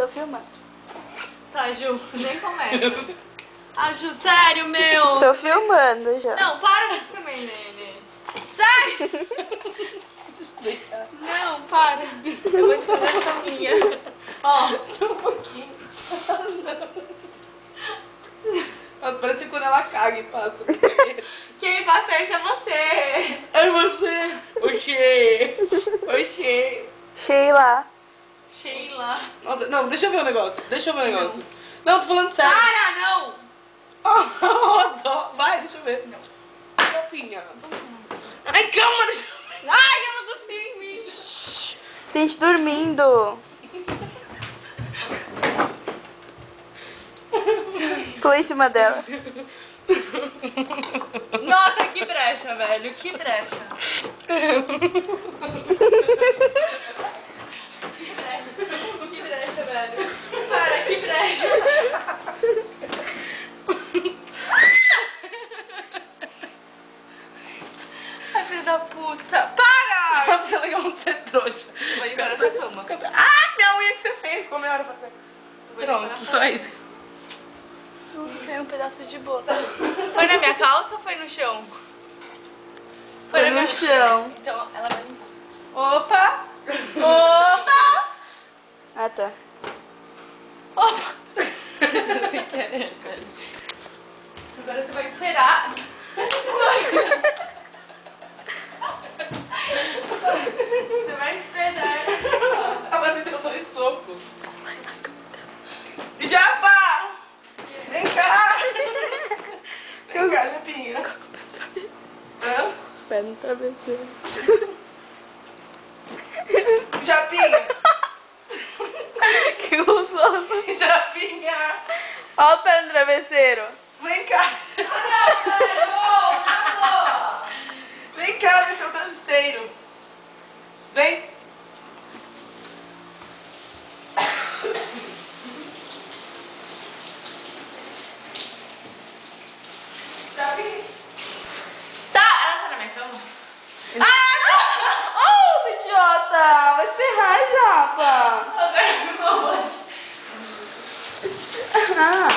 Tô filmando. Sai, Ju, nem começa. Ah, Ju, sério, meu. Tô filmando já. Não, para também, Nene. Sai! Não, para. Eu vou esconder essa minha. Ó, Só um pouquinho. Nossa, parece quando ela caga e passa. quem passa esse é você. É você! Oxê! Oxê! Sheila. Sheila. Nossa, não, deixa eu ver o negócio. Deixa eu ver o negócio. Não, tô falando sério. Para, não. Oh, dó. Vai, deixa eu ver. Copinha. Ai, calma, deixa eu ver. Ai, eu não consegui em mim. Tem gente dormindo. Pula em cima dela. Nossa, que brecha, velho. Que brecha. Que brecha, velho. Para, que brecha. Ai, filho da puta. Para! Só pra você legal onde você é trouxa. Vou embora da cama. Ah, minha unha que você fez. Como é a hora de fazer? Pronto, só isso. Nossa, caiu um pedaço de bolo. Foi na minha calça ou foi no chão? Foi na no minha chão. Então, ela vai limpar. Opa! Opa! Ah, tá. Opa! Sem querer, velho. Agora você vai esperar. Você vai esperar. Ela me deu 2 socos. Jafá! Vem cá! Vem cá, Japinha. Hã? Pé no travesseiro. Japinha! Que gostoso. Japinha! Olha o pé no travesseiro. Vem cá! Vem cá ver seu travesseiro. Vem! Japinha! Tá, ela tá na minha cama? Oh, seu idiota. Vai se ferrar, Japa. Agora eu vou. Ah.